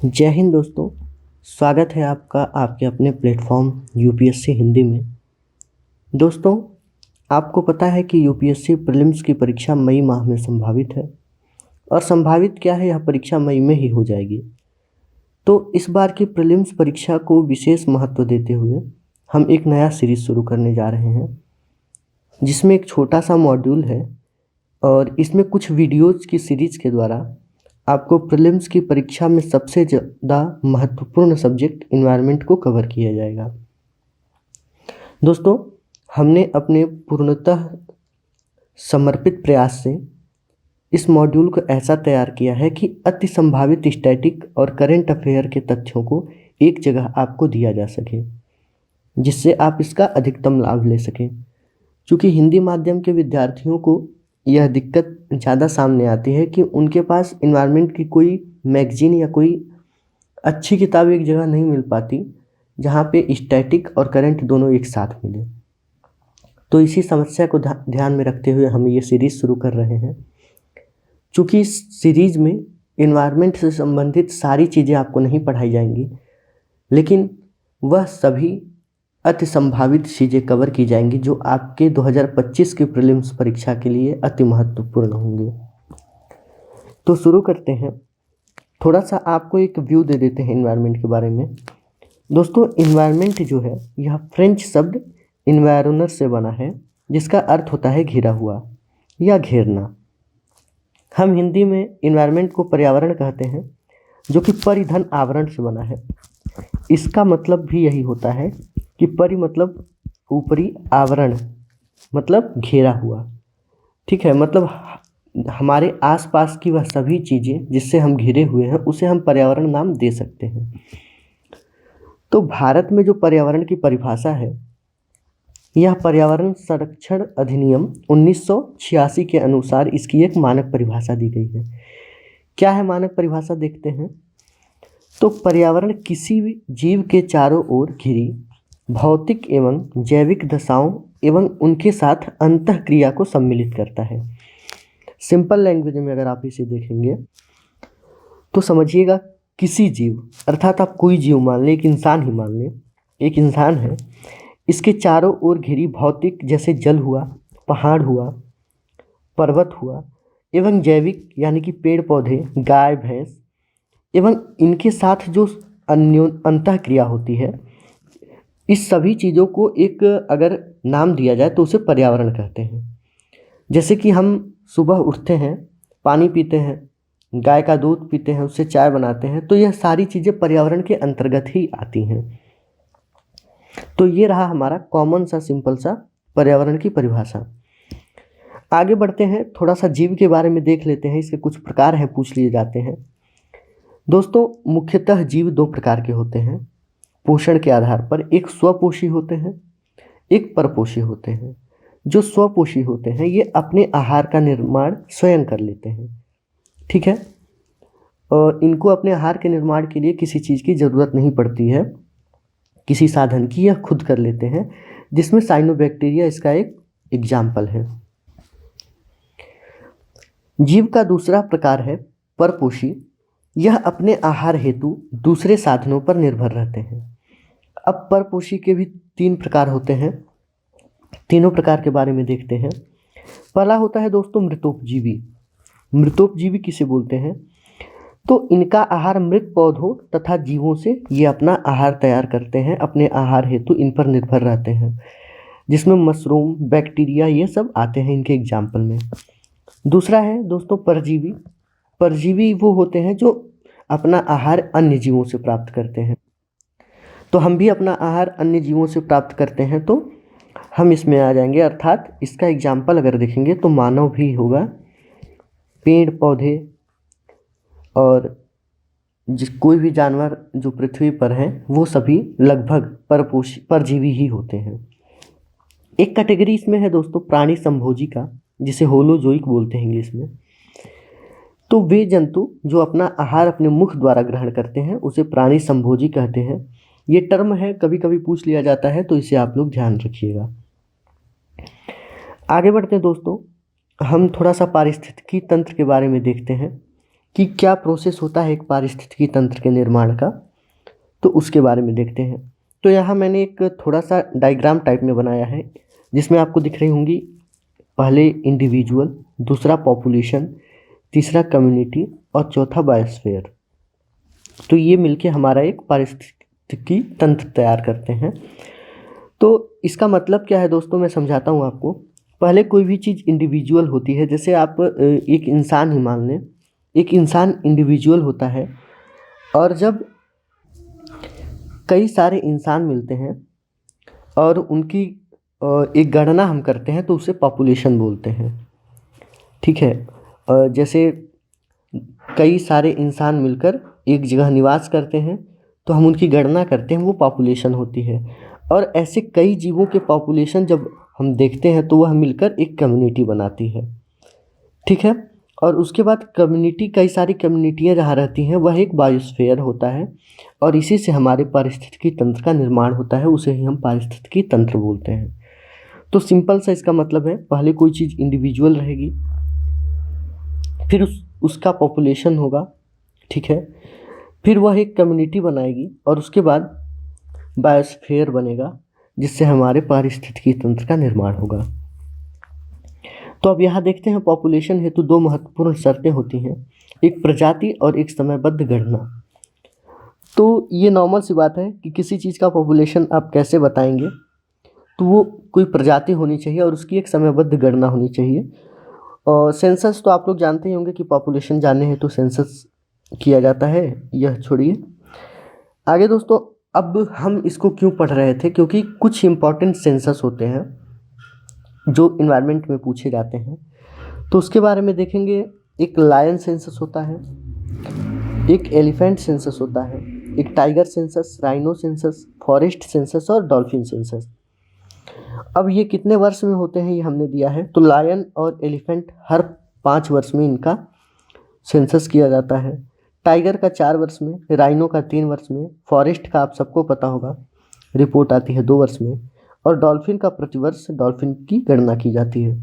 जय हिंद दोस्तों। स्वागत है आपका आपके अपने प्लेटफॉर्म यूपीएससी हिंदी में। दोस्तों, आपको पता है कि यूपीएससी प्रीलिम्स की परीक्षा मई माह में संभावित है और संभावित क्या है, यह परीक्षा मई में ही हो जाएगी। तो इस बार की प्रीलिम्स परीक्षा को विशेष महत्व देते हुए हम एक नया सीरीज शुरू करने जा रहे हैं, जिसमें एक छोटा सा मॉड्यूल है और इसमें कुछ वीडियोज़ की सीरीज के द्वारा आपको प्रीलिम्स की परीक्षा में सबसे ज़्यादा महत्वपूर्ण सब्जेक्ट इन्वायरमेंट को कवर किया जाएगा। दोस्तों, हमने अपने पूर्णतः समर्पित प्रयास से इस मॉड्यूल को ऐसा तैयार किया है कि अति संभावित स्टैटिक और करंट अफेयर के तथ्यों को एक जगह आपको दिया जा सके, जिससे आप इसका अधिकतम लाभ ले सकें। क्योंकि हिंदी माध्यम के विद्यार्थियों को यह दिक्कत ज़्यादा सामने आती है कि उनके पास इन्वायरमेंट की कोई मैगजीन या कोई अच्छी किताब एक जगह नहीं मिल पाती जहाँ पे स्टैटिक और करंट दोनों एक साथ मिले। तो इसी समस्या को ध्यान में रखते हुए हम ये सीरीज़ शुरू कर रहे हैं। चूँकि इस सीरीज़ में इन्वायरमेंट से संबंधित सारी चीज़ें आपको नहीं पढ़ाई जाएंगी, लेकिन वह सभी अति संभावित चीज़ें कवर की जाएंगी जो आपके 2025 की प्रीलिम्स परीक्षा के लिए अति महत्वपूर्ण होंगे। तो शुरू करते हैं। थोड़ा सा आपको एक व्यू दे देते हैं इन्वायरमेंट के बारे में। दोस्तों, इन्वायरमेंट जो है यह फ्रेंच शब्द इन्वायरनर से बना है, जिसका अर्थ होता है घिरा हुआ या घेरना। हम हिंदी में इन्वायरमेंट को पर्यावरण कहते हैं, जो कि परिधन आवरण से बना है। इसका मतलब भी यही होता है कि परि मतलब ऊपरी, आवरण मतलब घेरा हुआ। ठीक है, मतलब हमारे आसपास की वह सभी चीज़ें जिससे हम घिरे हुए हैं उसे हम पर्यावरण नाम दे सकते हैं। तो भारत में जो पर्यावरण की परिभाषा है, यह पर्यावरण संरक्षण अधिनियम 1986 के अनुसार इसकी एक मानक परिभाषा दी गई है। क्या है मानक परिभाषा, देखते हैं। तो पर्यावरण किसी भी जीव के चारों ओर घिरी भौतिक एवं जैविक दशाओं एवं उनके साथ अंतःक्रिया को सम्मिलित करता है। सिंपल लैंग्वेज में अगर आप इसे देखेंगे तो समझिएगा, किसी जीव अर्थात आप कोई जीव मान लें, एक इंसान ही मान लें, एक इंसान है, इसके चारों ओर घिरी भौतिक जैसे जल हुआ, पहाड़ हुआ, पर्वत हुआ एवं जैविक यानी कि पेड़ पौधे, गाय भैंस एवं इनके साथ जो अंतःक्रिया होती है, इस सभी चीज़ों को एक अगर नाम दिया जाए तो उसे पर्यावरण कहते हैं। जैसे कि हम सुबह उठते हैं, पानी पीते हैं, गाय का दूध पीते हैं, उससे चाय बनाते हैं, तो यह सारी चीज़ें पर्यावरण के अंतर्गत ही आती हैं। तो ये रहा हमारा कॉमन सा सिंपल सा पर्यावरण की परिभाषा। आगे बढ़ते हैं, थोड़ा सा जीव के बारे में देख लेते हैं। इसके कुछ प्रकार हैं, पूछ लिए जाते हैं। दोस्तों, मुख्यतः जीव दो प्रकार के होते हैं पोषण के आधार पर। एक स्वपोषी होते हैं, एक परपोषी होते हैं। जो स्वपोषी होते हैं ये अपने आहार का निर्माण स्वयं कर लेते हैं। ठीक है, और इनको अपने आहार के निर्माण के लिए किसी चीज़ की ज़रूरत नहीं पड़ती है, किसी साधन की, यह खुद कर लेते हैं, जिसमें साइनोबैक्टीरिया इसका एक एग्जाम्पल है। जीव का दूसरा प्रकार है परपोषी। यह अपने आहार हेतु दूसरे साधनों पर निर्भर रहते हैं। अब परपोषी के भी तीन प्रकार होते हैं, तीनों प्रकार के बारे में देखते हैं। पहला होता है दोस्तों मृतोपजीवी। मृतोपजीवी किसे बोलते हैं? तो इनका आहार मृत पौधों तथा जीवों से ये अपना आहार तैयार करते हैं, अपने आहार हेतु इन पर निर्भर रहते हैं, जिसमें मशरूम, बैक्टीरिया ये सब आते हैं इनके एग्जाम्पल में। दूसरा है दोस्तों परजीवी। परजीवी वो होते हैं जो अपना आहार अन्य जीवों से प्राप्त करते हैं। तो हम भी अपना आहार अन्य जीवों से प्राप्त करते हैं, तो हम इसमें आ जाएंगे। अर्थात इसका एग्जाम्पल अगर देखेंगे तो मानव भी होगा, पेड़ पौधे और कोई भी जानवर जो पृथ्वी पर हैं वो सभी लगभग परजीवी ही होते हैं। एक कैटेगरी इसमें है दोस्तों प्राणी संभोजी का, जिसे होलोजोइक बोलते हैं इंग्लिश में। तो वे जंतु जो अपना आहार अपने मुख द्वारा ग्रहण करते हैं उसे प्राणी संभोजी कहते हैं। ये टर्म है, कभी कभी पूछ लिया जाता है, तो इसे आप लोग ध्यान रखिएगा। आगे बढ़ते हैं दोस्तों, हम थोड़ा सा पारिस्थितिकी तंत्र के बारे में देखते हैं। कि क्या प्रोसेस होता है एक पारिस्थितिकी तंत्र के निर्माण का, तो उसके बारे में देखते हैं। तो यहाँ मैंने एक थोड़ा सा डायग्राम टाइप में बनाया है, जिसमें आपको दिख रही होंगी पहले इंडिविजुअल, दूसरा पॉपुलेशन, तीसरा कम्युनिटी और चौथा बायोस्फीयर। तो ये मिलके हमारा एक पारिस्थितिकी तंत्र तैयार करते हैं। तो इसका मतलब क्या है दोस्तों, मैं समझाता हूँ आपको। पहले कोई भी चीज़ इंडिविजुअल होती है, जैसे आप एक इंसान ही मान लें, एक इंसान इंडिविजुअल होता है, और जब कई सारे इंसान मिलते हैं और उनकी एक गणना हम करते हैं तो उसे पॉपुलेशन बोलते हैं। ठीक है, जैसे कई सारे इंसान मिलकर एक जगह निवास करते हैं तो हम उनकी गणना करते हैं, वो पॉपुलेशन होती है। और ऐसे कई जीवों के पॉपुलेशन जब हम देखते हैं तो वह मिलकर एक कम्युनिटी बनाती है। ठीक है, और उसके बाद कम्युनिटी, कई सारी कम्युनिटियाँ जहाँ रहती हैं वह एक बायोस्फीयर होता है, और इसी से हमारे पारिस्थितिकी तंत्र का निर्माण होता है, उसे ही हम पारिस्थितिकी तंत्र बोलते हैं। तो सिंपल सा इसका मतलब है, पहले कोई चीज़ इंडिविजुअल रहेगी, फिर उसका पॉपुलेशन होगा। ठीक है, फिर वह एक कम्युनिटी बनाएगी, और उसके बाद बायोस्फीयर बनेगा, जिससे हमारे पारिस्थितिकी तंत्र का निर्माण होगा। तो अब यहाँ देखते हैं, पॉपुलेशन हेतु दो महत्वपूर्ण शर्तें होती हैं, एक प्रजाति और एक समयबद्ध गणना। तो ये नॉर्मल सी बात है कि किसी चीज़ का पॉपुलेशन आप कैसे बताएंगे, तो वो कोई प्रजाति होनी चाहिए और उसकी एक समयबद्ध गणना होनी चाहिए। और सेंसस तो आप लोग जानते ही होंगे कि पॉपुलेशन जानने हेतु सेंसस किया जाता है, यह छोड़िए। आगे दोस्तों, अब हम इसको क्यों पढ़ रहे थे, क्योंकि कुछ इम्पॉर्टेंट सेंसस होते हैं जो इन्वायरमेंट में पूछे जाते हैं, तो उसके बारे में देखेंगे। एक लायन सेंसस होता है, एक एलिफेंट सेंसस होता है, एक tiger census, rhino census, forest census और डॉल्फिन सेंसस। अब ये कितने वर्ष में होते हैं ये हमने दिया है। तो लायन और एलिफेंट हर 5 वर्ष में इनका सेंसस किया जाता है, टाइगर का 4 वर्ष में, राइनो का 3 वर्ष में, फॉरेस्ट का आप सबको पता होगा रिपोर्ट आती है 2 वर्ष में, और डॉल्फिन का प्रतिवर्ष डॉल्फिन की गणना की जाती है।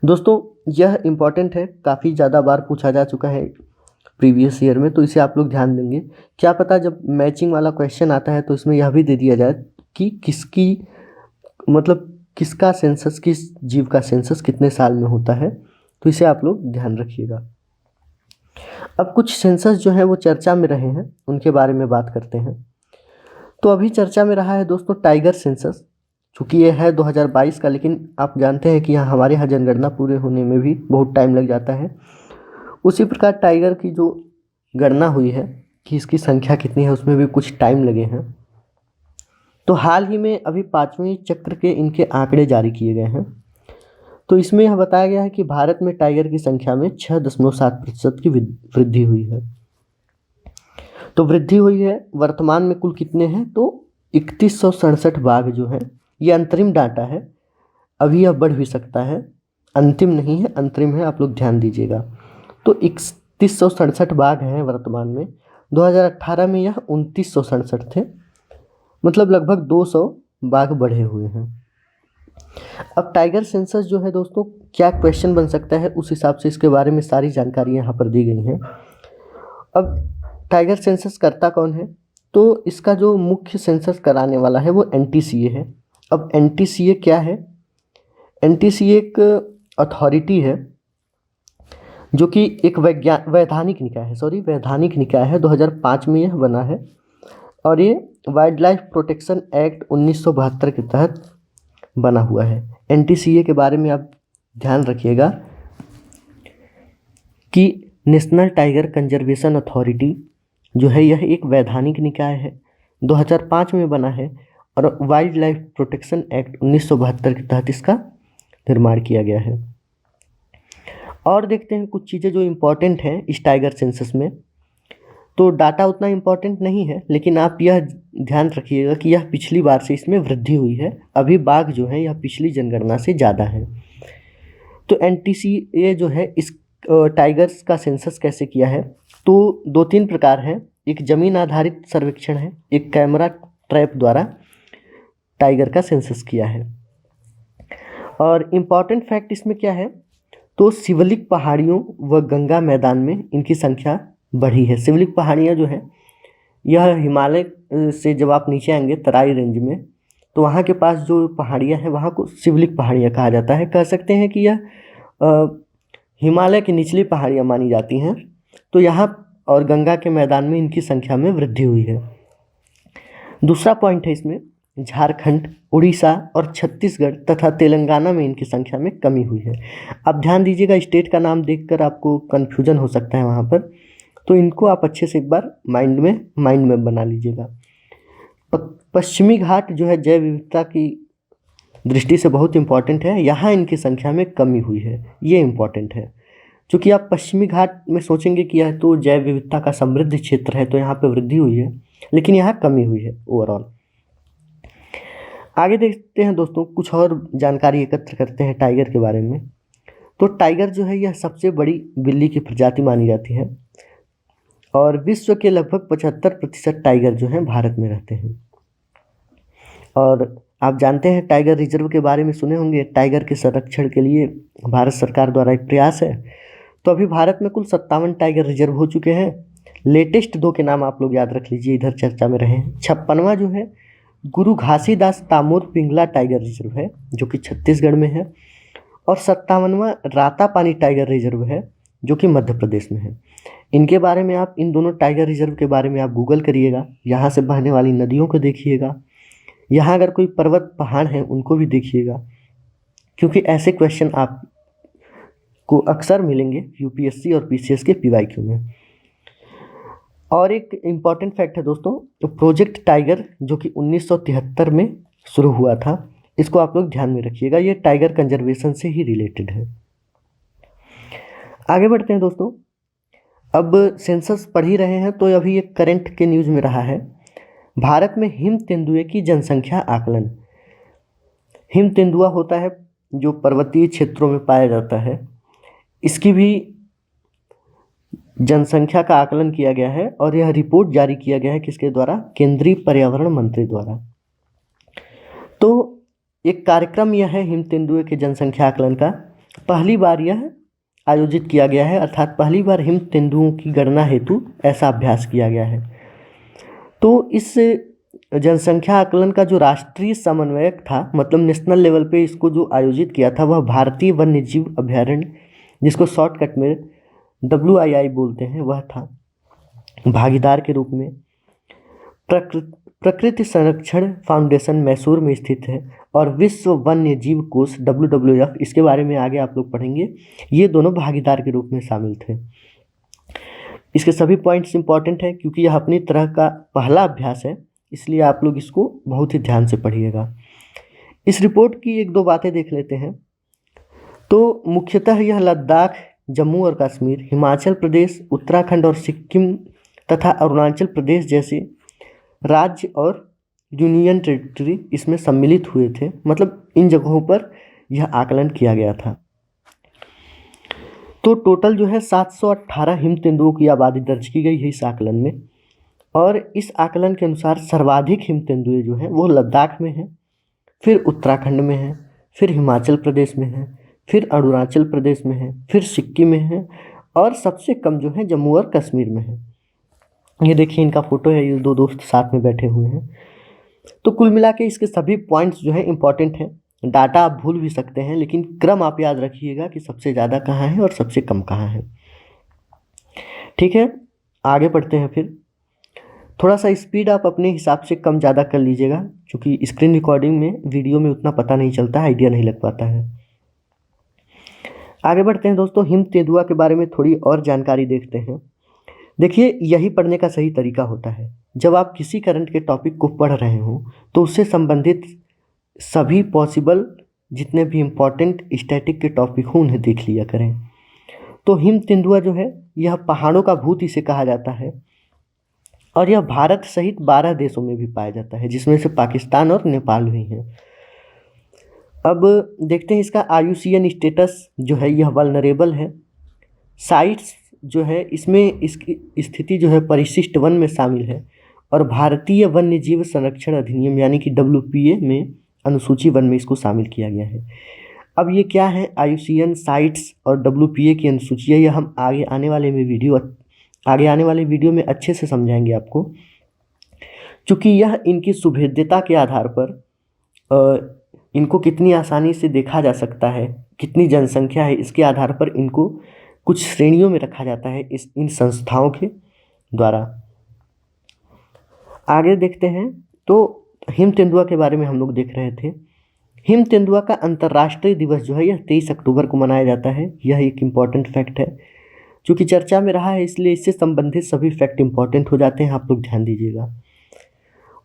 दोस्तों यह इम्पॉर्टेंट है, काफ़ी ज़्यादा बार पूछा जा चुका है प्रीवियस ईयर में, तो इसे आप लोग ध्यान देंगे। क्या पता जब मैचिंग वाला क्वेश्चन आता है तो इसमें यह भी दे दिया जाए कि किसकी, मतलब किसका सेंसस, किस जीव का सेंसस कितने साल में होता है, तो इसे आप लोग ध्यान रखिएगा। अब कुछ सेंसस जो है वो चर्चा में रहे हैं, उनके बारे में बात करते हैं। तो अभी चर्चा में रहा है दोस्तों टाइगर सेंसस, चूँकि ये है 2022 का, लेकिन आप जानते हैं कि यहाँ हमारे यहाँ जनगणना पूरे होने में भी बहुत टाइम लग जाता है। उसी प्रकार टाइगर की जो गणना हुई है कि इसकी संख्या कितनी है, उसमें भी कुछ टाइम लगे हैं। तो हाल ही में अभी 5वें चक्र के इनके आंकड़े जारी किए गए हैं। तो इसमें यह बताया गया है कि भारत में टाइगर की संख्या में 6.7% की वृद्धि हुई है। तो वृद्धि हुई है, वर्तमान में कुल कितने हैं, तो 3167 बाघ जो है, ये अंतरिम डाटा है, अभी यह बढ़ भी सकता है, अंतिम नहीं है, अंतरिम है, आप लोग ध्यान दीजिएगा। तो 3167 बाघ हैं वर्तमान में, 2018 में यह 2967 थे, मतलब लगभग 200 बाघ बढ़े हुए हैं। अब टाइगर सेंसस जो है दोस्तों, क्या क्वेश्चन बन सकता है, उस हिसाब से इसके बारे में सारी जानकारी यहाँ पर दी गई हैं। अब टाइगर सेंसस करता कौन है, तो इसका जो मुख्य सेंसस कराने वाला है वो NTCA है। अब NTCA क्या है, NTCA एक अथॉरिटी है जो कि एक वैधानिक निकाय है, 2005 में यह बना है, और ये वाइल्ड लाइफ प्रोटेक्शन एक्ट 1972 के तहत बना हुआ है। NTCA के बारे में आप ध्यान रखिएगा कि नेशनल टाइगर कंजर्वेशन अथॉरिटी जो है, यह एक वैधानिक निकाय है, 2005 में बना है, और वाइल्ड लाइफ प्रोटेक्शन एक्ट 1972 के तहत इसका निर्माण किया गया है। और देखते हैं कुछ चीज़ें जो इम्पोर्टेंट हैं इस टाइगर सेंसस में। तो डाटा उतना इम्पोर्टेंट नहीं है, लेकिन आप यह ध्यान रखिएगा कि यह पिछली बार से इसमें वृद्धि हुई है, अभी बाघ जो है यह पिछली जनगणना से ज़्यादा है। तो NTCA जो है इस टाइगर्स का सेंसस कैसे किया है, तो 2-3 प्रकार हैं। एक ज़मीन आधारित सर्वेक्षण है, एक कैमरा ट्रैप द्वारा टाइगर का सेंसस किया है। और इम्पॉर्टेंट फैक्ट इसमें क्या है, तो शिवलिक पहाड़ियों व गंगा मैदान में इनकी संख्या बढ़ी है। शिवलिक पहाड़ियाँ जो है यह हिमालय से जब आप नीचे आएंगे तराई रेंज में, तो वहाँ के पास जो पहाड़ियाँ हैं वहाँ को शिवलिक पहाड़ियाँ कहा जाता है। कह सकते हैं कि यह हिमालय की निचली पहाड़ियाँ मानी जाती हैं। तो यहाँ और गंगा के मैदान में इनकी संख्या में वृद्धि हुई है। दूसरा पॉइंट है इसमें, झारखंड, उड़ीसा और छत्तीसगढ़ तथा तेलंगाना में इनकी संख्या में कमी हुई है। अब ध्यान दीजिएगा, स्टेट का नाम देखकर आपको कन्फ्यूजन हो सकता है वहाँ पर, तो इनको आप अच्छे से एक बार माइंड में बना लीजिएगा। पश्चिमी घाट जो है जैव विविधता की दृष्टि से बहुत इंपॉर्टेंट है, यहाँ इनकी संख्या में कमी हुई है, ये इंपॉर्टेंट है। क्योंकि आप पश्चिमी घाट में सोचेंगे कि यह तो जैव विविधता का समृद्ध क्षेत्र है, तो यहाँ पे वृद्धि हुई है, लेकिन यहाँ कमी हुई है ओवरऑल। आगे देखते हैं दोस्तों, कुछ और जानकारी एकत्र करते हैं टाइगर के बारे में। तो टाइगर जो है यह सबसे बड़ी बिल्ली की प्रजाति मानी जाती है और विश्व के लगभग 75% टाइगर जो हैं भारत में रहते हैं। और आप जानते हैं टाइगर रिजर्व के बारे में सुने होंगे। टाइगर के संरक्षण के लिए भारत सरकार द्वारा एक प्रयास है। तो अभी भारत में कुल 57 टाइगर रिजर्व हो चुके हैं। लेटेस्ट 2 के नाम आप लोग याद रख लीजिए, इधर चर्चा में रहे हैं। 56वां जो है गुरु घासीदास तामुर पिंगला टाइगर रिजर्व है, जो कि छत्तीसगढ़ में है। और 57वां रातापानी टाइगर रिजर्व है, जो कि मध्य प्रदेश में है। इनके बारे में आप, इन दोनों टाइगर रिजर्व के बारे में आप गूगल करिएगा, यहाँ से बहने वाली नदियों को देखिएगा, यहाँ अगर कोई पर्वत पहाड़ हैं उनको भी देखिएगा, क्योंकि ऐसे क्वेश्चन आपको अक्सर मिलेंगे यूपीएससी और पीसीएस के पीवाईक्यू में। और एक इम्पॉर्टेंट फैक्ट है दोस्तों, तो प्रोजेक्ट टाइगर जो कि 1973 में शुरू हुआ था, इसको आप लोग ध्यान में रखिएगा, ये टाइगर कंजर्वेशन से ही रिलेटेड है। आगे बढ़ते हैं दोस्तों। अब सेंसस पढ़ ही रहे हैं, तो अभी एक करंट के न्यूज़ में रहा है, भारत में हिम तेंदुए की जनसंख्या आकलन। हिम तेंदुआ होता है जो पर्वतीय क्षेत्रों में पाया जाता है, इसकी भी जनसंख्या का आकलन किया गया है और यह रिपोर्ट जारी किया गया है किसके द्वारा? केंद्रीय पर्यावरण मंत्री द्वारा। तो एक कार्यक्रम यह है हिम तेंदुए के जनसंख्या आकलन का, पहली बार यह आयोजित किया गया है, अर्थात पहली बार हिम तेंदुओं की गणना हेतु ऐसा अभ्यास किया गया है। तो इस जनसंख्या आकलन का जो राष्ट्रीय समन्वयक था, मतलब नेशनल लेवल पे इसको जो आयोजित किया था, वह भारतीय वन्यजीव अभयारण्य, जिसको शॉर्टकट में WII बोलते हैं, वह था भागीदार के रूप में। प्रकृति संरक्षण फाउंडेशन मैसूर में स्थित है और विश्व वन्य जीव कोष WWF, इसके बारे में आगे आप लोग पढ़ेंगे, ये दोनों भागीदार के रूप में शामिल थे। इसके सभी पॉइंट्स इंपॉर्टेंट है क्योंकि यह अपनी तरह का पहला अभ्यास है, इसलिए आप लोग इसको बहुत ही ध्यान से पढ़िएगा। इस रिपोर्ट की 1-2 बातें देख लेते हैं। तो मुख्यतः यह लद्दाख, जम्मू और कश्मीर, हिमाचल प्रदेश, उत्तराखंड और सिक्किम तथा अरुणाचल प्रदेश जैसे राज्य और यूनियन टेरिटरी इसमें सम्मिलित हुए थे, मतलब इन जगहों पर यह आकलन किया गया था। तो टोटल जो है 718 हिम तेंदुओं की आबादी दर्ज की गई है इस आकलन में। और इस आकलन के अनुसार सर्वाधिक हिम तेंदुए जो हैं वो लद्दाख में हैं, फिर उत्तराखंड में हैं, फिर हिमाचल प्रदेश में हैं, फिर अरुणाचल प्रदेश में हैं, फिर सिक्किम में हैं और सबसे कम जो है जम्मू और कश्मीर में है। ये देखिए इनका फोटो है, ये 2 दोस्त साथ में बैठे हुए हैं। तो कुल मिला के इसके सभी पॉइंट्स जो है इंपॉर्टेंट हैं। डाटा आप भूल भी सकते हैं, लेकिन क्रम आप याद रखिएगा कि सबसे ज़्यादा कहाँ है और सबसे कम कहाँ है। ठीक है, आगे बढ़ते हैं। फिर थोड़ा सा स्पीड आप अपने हिसाब से कम ज़्यादा कर लीजिएगा, क्योंकि स्क्रीन रिकॉर्डिंग में वीडियो में उतना पता नहीं चलता है, आइडिया नहीं लग पाता है। आगे बढ़ते हैं दोस्तों, हिम तेंदुआ के बारे में थोड़ी और जानकारी देखते हैं। देखिए, यही पढ़ने का सही तरीका होता है। जब आप किसी करंट के टॉपिक को पढ़ रहे हो तो उससे संबंधित सभी पॉसिबल जितने भी इम्पोर्टेंट स्टैटिक के टॉपिक हों उन्हें देख लिया करें। तो हिम तेंदुआ जो है यह पहाड़ों का भूत इसे कहा जाता है और यह भारत सहित 12 देशों में भी पाया जाता है, जिसमें से पाकिस्तान और नेपाल भी हैं। अब देखते हैं इसका IUCN स्टेटस जो है, यह वल्नरेबल है। साइट्स जो है इसमें इसकी स्थिति जो है परिशिष्ट वन में शामिल है और भारतीय वन्यजीव संरक्षण अधिनियम यानी कि WPA में अनुसूची वन में इसको शामिल किया गया है। अब ये क्या है, IUCN साइट्स और WPA की अनुसूची है, यह हम आगे आने वाले वीडियो में अच्छे से समझाएंगे आपको। चूँकि यह इनकी सुभेद्यता के आधार पर इनको कितनी आसानी से देखा जा सकता है, कितनी जनसंख्या है, इसके आधार पर इनको कुछ श्रेणियों में रखा जाता है इन संस्थाओं के द्वारा। आगे देखते हैं तो हिम तेंदुआ के बारे में हम लोग देख रहे थे। हिम तेंदुआ का अंतर्राष्ट्रीय दिवस जो है यह 23 अक्टूबर को मनाया जाता है। यह एक इम्पॉर्टेंट फैक्ट है, चूँकि चर्चा में रहा है इसलिए इससे संबंधित सभी फैक्ट इम्पॉर्टेंट हो जाते हैं, आप लोग ध्यान दीजिएगा।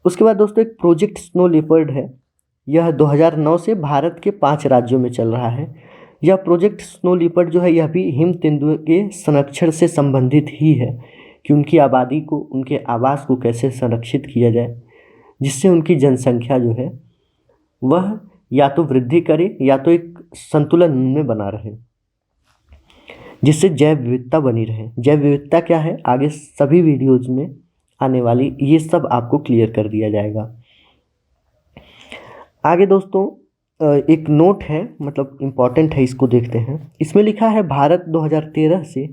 उसके बाद दोस्तों एक प्रोजेक्ट स्नो लेपर्ड है, यह 2009 से भारत के 5 राज्यों में चल रहा है। यह प्रोजेक्ट स्नो लेपर्ड जो है यह भी हिम तेंदुए के संरक्षण से संबंधित ही है कि उनकी आबादी को, उनके आवास को कैसे संरक्षित किया जाए, जिससे उनकी जनसंख्या जो है वह या तो वृद्धि करे या तो एक संतुलन में बना रहे, जिससे जैव विविधता बनी रहे। जैव विविधता क्या है, आगे सभी वीडियोज में आने वाली ये सब आपको क्लियर कर दिया जाएगा। आगे दोस्तों एक नोट है, मतलब इम्पॉर्टेंट है, इसको देखते हैं। इसमें लिखा है भारत 2013 से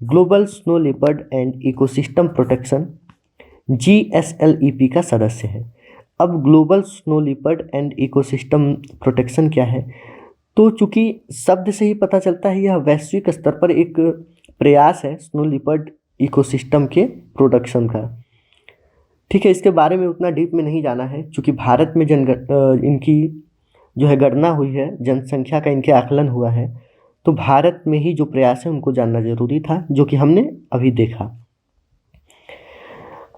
global snow leopard and ecosystem protection GSLEP का सदस्य है। अब global snow leopard and ecosystem protection क्या है, तो चूँकि शब्द से ही पता चलता है यह वैश्विक स्तर पर एक प्रयास है स्नो लेपर्ड इकोसिस्टम के प्रोडक्शन का। ठीक है, इसके बारे में उतना डीप में नहीं जाना है, क्योंकि भारत में इनकी जो है गणना हुई है, जनसंख्या का इनके आकलन हुआ है, तो भारत में ही जो प्रयास है उनको जानना जरूरी था, जो कि हमने अभी देखा।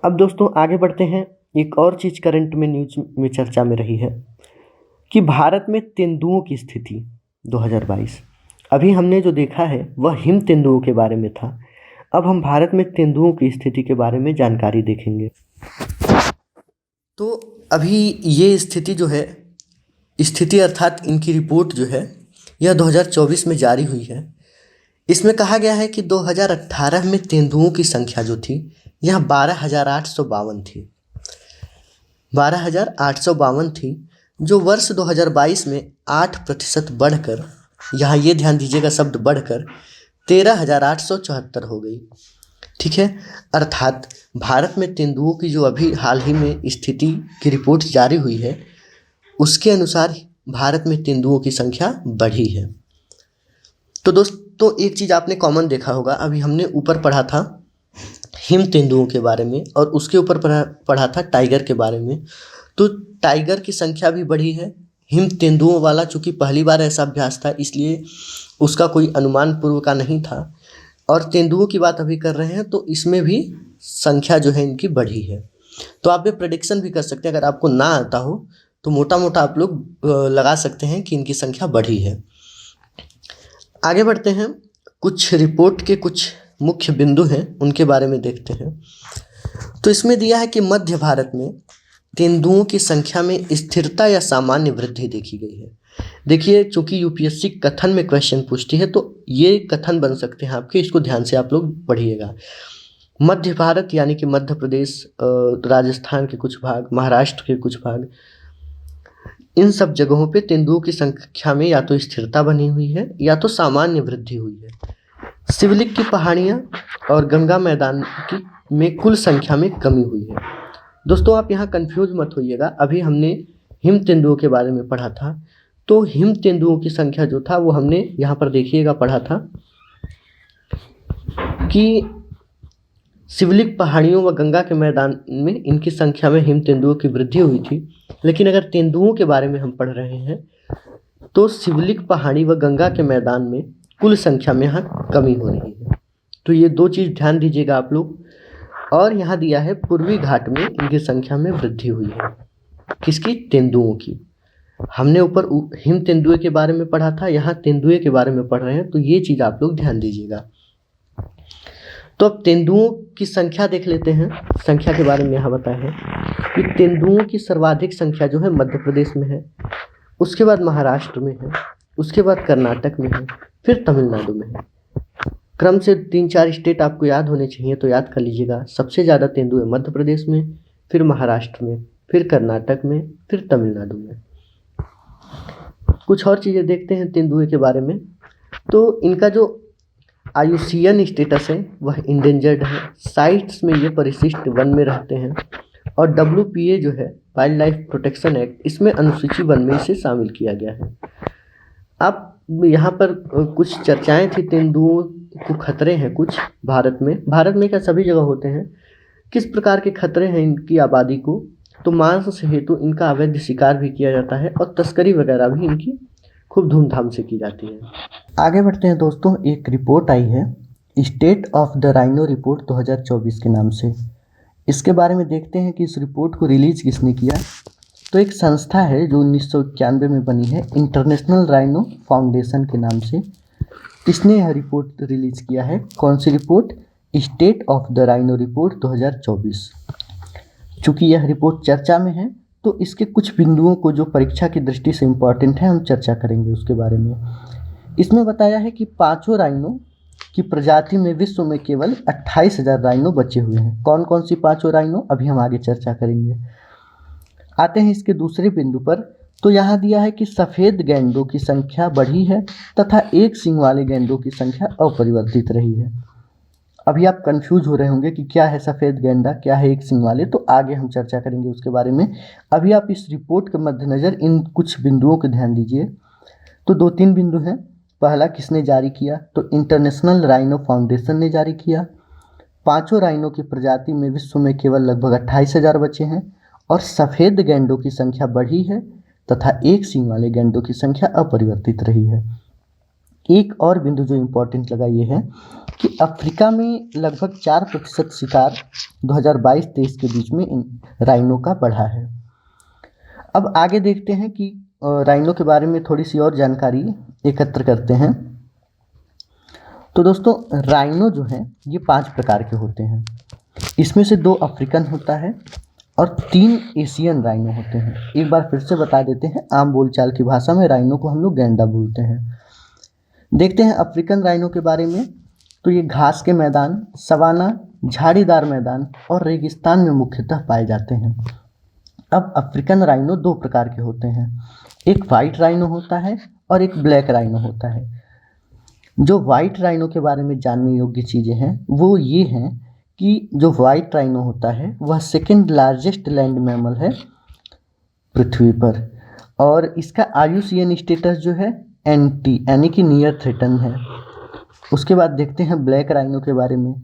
अब दोस्तों आगे बढ़ते हैं। एक और चीज़ करंट में न्यूज में चर्चा में रही है कि भारत में तेंदुओं की स्थिति 2022। अभी हमने जो देखा है वह हिम तेंदुओं के बारे में था, अब हम भारत में तेंदुओं की स्थिति के बारे में जानकारी देखेंगे। तो अभी ये स्थिति जो है, स्थिति अर्थात इनकी रिपोर्ट जो है यह 2024 में जारी हुई है। इसमें कहा गया है कि 2018 में तेंदुओं की संख्या जो थी यह 12,852 थी, 12,852 थी, जो वर्ष 2022 में 8% बढ़कर, यहाँ ये ध्यान दीजिएगा शब्द बढ़कर 13,874 हो गई। ठीक है, अर्थात भारत में तेंदुओं की जो अभी हाल ही में स्थिति की रिपोर्ट जारी हुई है उसके अनुसार भारत में तेंदुओं की संख्या बढ़ी है। तो दोस्तों एक चीज़ आपने कॉमन देखा होगा, अभी हमने ऊपर पढ़ा था हिम तेंदुओं के बारे में और उसके ऊपर पढ़ा था टाइगर के बारे में। तो टाइगर की संख्या भी बढ़ी है, हिम तेंदुओं वाला चूँकि पहली बार ऐसा अभ्यास था इसलिए उसका कोई अनुमान पूर्व का नहीं था, और तेंदुओं की बात अभी कर रहे हैं तो इसमें भी संख्या जो है इनकी बढ़ी है। तो आप ये प्रेडिक्शन भी कर सकते हैं, अगर आपको ना आता हो तो मोटा मोटा आप लोग लगा सकते हैं कि इनकी संख्या बढ़ी है। आगे बढ़ते हैं, कुछ रिपोर्ट के कुछ मुख्य बिंदु हैं उनके बारे में देखते हैं। तो इसमें दिया है कि मध्य भारत में तेंदुओं की संख्या में स्थिरता या सामान्य वृद्धि देखी गई है। देखिए चूँकि यूपीएससी कथन में क्वेश्चन पूछती है तो ये कथन बन सकते हैं आपके, इसको ध्यान से आप लोग पढ़िएगा। मध्य भारत यानी कि मध्य प्रदेश, राजस्थान के कुछ भाग, महाराष्ट्र के कुछ भाग, इन सब जगहों पे तेंदुओं की संख्या में या तो स्थिरता बनी हुई है या तो सामान्य वृद्धि हुई है। शिवलिक की पहाड़ियाँ और गंगा मैदान की में कुल संख्या में कमी हुई है। दोस्तों आप यहाँ कंफ्यूज मत होइएगा, अभी हमने हिम तेंदुओं के बारे में पढ़ा था, तो हिम तेंदुओं की संख्या जो था वो हमने यहाँ पर देखिएगा पढ़ा था कि शिवलिक पहाड़ियों व गंगा के मैदान में इनकी संख्या में हिम तेंदुओं की वृद्धि हुई थी। लेकिन अगर तेंदुओं के बारे में हम पढ़ रहे हैं तो शिवलिक पहाड़ी व गंगा के मैदान में कुल संख्या में यहाँ कमी हो रही है। तो ये दो चीज़ ध्यान दीजिएगा आप लोग। और यहाँ दिया है पूर्वी घाट में इनकी संख्या में वृद्धि हुई है, किसकी, तेंदुओं की। हमने ऊपर हिम तेंदुए के बारे में पढ़ा था, यहाँ तेंदुए के बारे में पढ़ रहे हैं, तो ये चीज़ आप लोग ध्यान दीजिएगा। तो अब तेंदुओं की संख्या देख लेते हैं। संख्या के बारे में यहाँ बताया है कि तेंदुओं की सर्वाधिक संख्या जो है मध्य प्रदेश में है, उसके बाद महाराष्ट्र में है, उसके बाद कर्नाटक में है, फिर तमिलनाडु में है। क्रम से 3-4 स्टेट आपको याद होने चाहिए तो याद कर लीजिएगा। सबसे ज़्यादा तेंदुए मध्य प्रदेश में, फिर महाराष्ट्र में, फिर कर्नाटक में, फिर तमिलनाडु में। कुछ और चीज़ें देखते हैं तेंदुए के बारे में। तो इनका जो आयुसीएन स्टेटस है वह इंडेंजर्ड है। साइट्स में ये परिशिष्ट वन में रहते हैं और WPA जो है वाइल्ड लाइफ प्रोटेक्शन एक्ट, इसमें अनुसूची वन में इसे शामिल किया गया है। अब यहाँ पर कुछ चर्चाएं थी, तेंदुओं को खतरे हैं कुछ भारत में क्या सभी जगह होते हैं। किस प्रकार के खतरे हैं इनकी आबादी को? तो मांस हेतु इनका अवैध शिकार भी किया जाता है और तस्करी वगैरह भी इनकी खूब धूमधाम से की जाती है। आगे बढ़ते हैं दोस्तों, एक रिपोर्ट आई है state of the rhino report 2024 के नाम से। इसके बारे में देखते हैं कि इस रिपोर्ट को रिलीज किसने किया। तो एक संस्था है जो 1991 में बनी है, इंटरनेशनल राइनो फाउंडेशन के नाम से। इसने यह रिपोर्ट रिलीज किया है। कौन सी report? State of the rhino report 2024। चूँकि यह रिपोर्ट चर्चा में है तो इसके कुछ बिंदुओं को जो परीक्षा की दृष्टि से इम्पॉर्टेंट है हम चर्चा करेंगे उसके बारे में। इसमें बताया है कि 5 राइनो की प्रजाति में विश्व में केवल 28,000 राइनो बचे हुए हैं। कौन कौन सी 5 राइनो, अभी हम आगे चर्चा करेंगे। आते हैं इसके दूसरे बिंदु पर। तो यहाँ दिया है कि सफ़ेद गैंडों की संख्या बढ़ी है तथा एक सींग वाले गैंडों की संख्या अपरिवर्तित रही है। अभी आप कंफ्यूज हो रहे होंगे कि क्या है सफ़ेद गैंडा, क्या है एक सींग वाले, तो आगे हम चर्चा करेंगे उसके बारे में। अभी आप इस रिपोर्ट के मद्देनज़र इन कुछ बिंदुओं को ध्यान दीजिए। तो 2-3 बिंदु हैं। पहला, किसने जारी किया? तो इंटरनेशनल राइनो फाउंडेशन ने जारी किया। 5 राइनो की प्रजाति में विश्व में केवल लगभग 28,000 बचे हैं और सफ़ेद गैंडों की संख्या बढ़ी है तथा एक सींग वाले गैंडों की संख्या अपरिवर्तित रही है। एक और बिंदु जो इम्पोर्टेंट लगा ये है कि अफ्रीका में लगभग 4% शिकार 2022-23 के बीच में इन राइनो का बढ़ा है। अब आगे देखते हैं कि राइनो के बारे में थोड़ी सी और जानकारी एकत्र करते हैं। तो दोस्तों, राइनो जो है ये 5 प्रकार के होते हैं। इसमें से 2 अफ्रीकन होता है और 3 एशियन राइनो होते हैं। एक बार फिर से बता देते हैं, आम बोलचाल की भाषा में राइनो को हम लोग गैंडा बोलते हैं। देखते हैं अफ्रीकन राइनो के बारे में। तो ये घास के मैदान, सवाना, झाड़ीदार मैदान और रेगिस्तान में मुख्यतः पाए जाते हैं। अब अफ्रीकन राइनो 2 प्रकार के होते हैं, एक वाइट राइनो होता है और एक ब्लैक राइनो होता है। जो वाइट राइनो के बारे में जानने योग्य चीज़ें हैं वो ये हैं कि जो वाइट राइनो होता है वह सेकंड लार्जेस्ट लैंड मैमल है पृथ्वी पर और इसका IUCN स्टेटस जो है NT यानी कि नियर थ्रेटन है। उसके बाद देखते हैं ब्लैक राइनो के बारे में।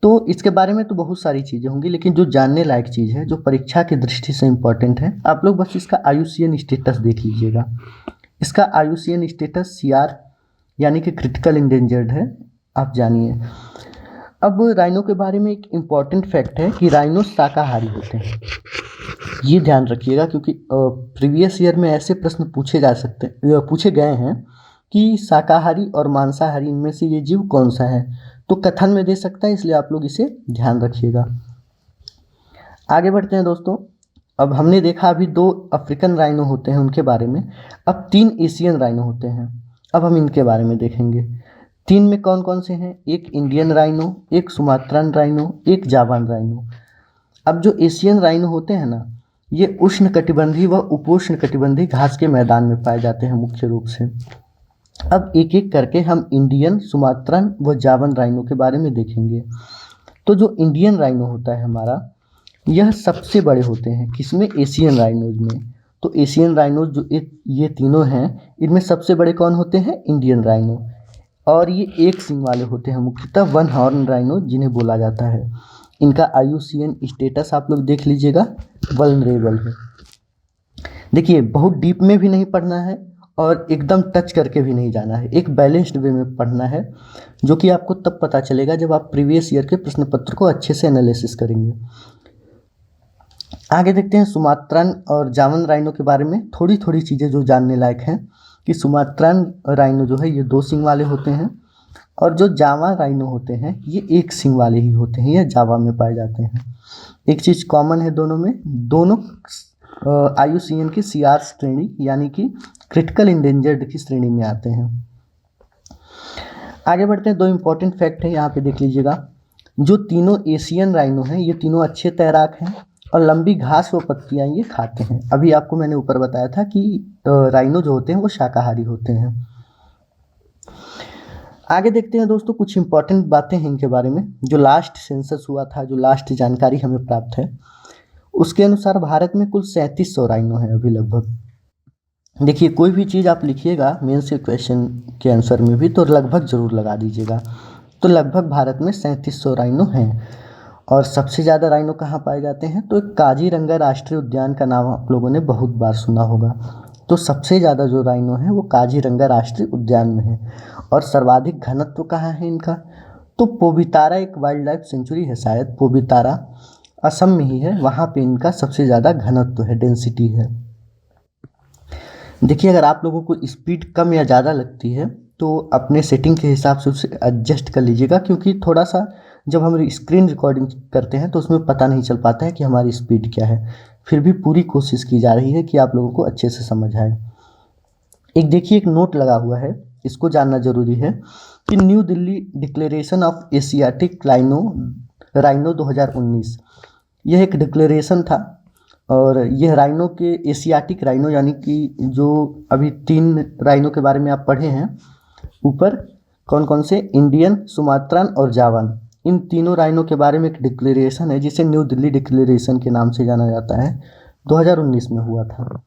तो इसके बारे में तो बहुत सारी चीज़ें होंगी, लेकिन जो जानने लायक चीज़ है, जो परीक्षा की दृष्टि से इम्पॉर्टेंट है, आप लोग बस इसका IUCN स्टेटस देख लीजिएगा। इसका IUCN स्टेटस CR यानी कि क्रिटिकल इंडेंजर्ड है, आप जानिए। अब राइनो के बारे में एक इम्पॉर्टेंट फैक्ट है कि राइनो शाकाहारी होते हैं। ये ध्यान रखिएगा क्योंकि प्रीवियस ईयर में ऐसे प्रश्न पूछे गए हैं कि शाकाहारी और मांसाहारी इनमें से ये जीव कौन सा है, तो कथन में दे सकता है, इसलिए आप लोग इसे ध्यान रखिएगा। आगे बढ़ते हैं दोस्तों। अब हमने देखा अभी 2 अफ्रीकन राइनो होते हैं उनके बारे में, अब 3 एशियन राइनो होते हैं। अब हम इनके बारे में देखेंगे। 3 में कौन कौन से हैं? एक इंडियन राइनो, एक सुमात्रान राइनो, एक जावान राइनो। अब जो एशियन राइनो होते हैं ना, ये उष्णकटिबंधीय व उपोष्णकटिबंधीय घास के मैदान में पाए जाते हैं मुख्य रूप से। अब एक एक करके हम इंडियन, सुमात्रान व जावन राइनो के बारे में देखेंगे। तो जो इंडियन राइनो होता है हमारा, यह सबसे बड़े होते हैं किसमें? एशियन राइनोज में। तो एशियन राइनोज जो ये तीनों हैं, इनमें सबसे बड़े कौन होते हैं? Indian rhino. और ये एक सींग वाले होते हैं, मुख्यतः वन हॉर्न राइनो जिन्हें बोला जाता है। इनका IUCN स्टेटस आप लोग देख लीजिएगा, वल्नरेबल है। देखिए, बहुत डीप में भी नहीं पढ़ना है और एकदम टच करके भी नहीं जाना है, एक बैलेंस्ड वे में पढ़ना है, जो कि आपको तब पता चलेगा जब आप प्रीवियस ईयर के प्रश्न पत्र को अच्छे से एनालिसिस करेंगे। आगे देखते हैं सुमात्रान और जावन राइनो के बारे में थोड़ी थोड़ी चीज़ें जो जानने लायक हैं कि सुमात्रान राइनो जो है ये 2 सींग वाले होते हैं और जो जावा राइनो होते हैं ये एक सींग वाले ही होते हैं, यह जावा में पाए जाते हैं। एक चीज़ कॉमन है दोनों में, दोनों IUCN की CR श्रेणी यानी कि क्रिटिकल इंडेंजर्ड की श्रेणी में आते हैं। आगे बढ़ते हैं। 2 इम्पॉर्टेंट फैक्ट है यहाँ पे देख लीजिएगा। जो तीनों एशियन राइनो हैं ये तीनों अच्छे तैराक हैं और लंबी घास व पत्तियां ये खाते हैं। अभी आपको मैंने ऊपर बताया था कि राइनो जो होते हैं वो शाकाहारी होते हैं। आगे देखते हैं दोस्तों, कुछ इंपॉर्टेंट बातें हैं इनके बारे में। जो लास्ट सेंसस हुआ था, जो लास्ट जानकारी हमें प्राप्त है, उसके अनुसार भारत में कुल 3700 राइनो है अभी लगभग। देखिए, कोई भी चीज़ आप लिखिएगा मेंस के क्वेश्चन के आंसर में भी तो लगभग ज़रूर लगा दीजिएगा। तो लगभग भारत में 3700 राइनो हैं। और सबसे ज़्यादा राइनो कहाँ पाए जाते हैं? तो काजीरंगा राष्ट्रीय उद्यान का नाम आप लोगों ने बहुत बार सुना होगा। तो सबसे ज़्यादा जो राइनो है वो काजीरंगा राष्ट्रीय उद्यान में है। और सर्वाधिक घनत्व कहाँ है इनका? तो पोबितारा एक वाइल्ड लाइफ सेंचुरी है, शायद पोबितारा असम में ही है, वहाँ पे इनका सबसे ज़्यादा घनत्व है, डेंसिटी है। देखिए, अगर आप लोगों को स्पीड कम या ज़्यादा लगती है तो अपने सेटिंग के हिसाब से उसे एडजस्ट कर लीजिएगा, क्योंकि थोड़ा सा जब हम स्क्रीन रिकॉर्डिंग करते हैं तो उसमें पता नहीं चल पाता है कि हमारी स्पीड क्या है। फिर भी पूरी कोशिश की जा रही है कि आप लोगों को अच्छे से समझ आए। एक देखिए, एक नोट लगा हुआ है, इसको जानना जरूरी है कि new Delhi declaration of Asiatic rhino 2019, यह एक डिक्लेरेशन था। और यह राइनो के एशियाटिक राइनो यानी कि जो अभी 3 राइनो के बारे में आप पढ़े हैं ऊपर, कौन कौन से, इंडियन, सुमात्रान और जावन, इन तीनों राइनो के बारे में एक डिक्लेरेशन है जिसे न्यू दिल्ली डिक्लेरेशन के नाम से जाना जाता है, 2019 में हुआ था।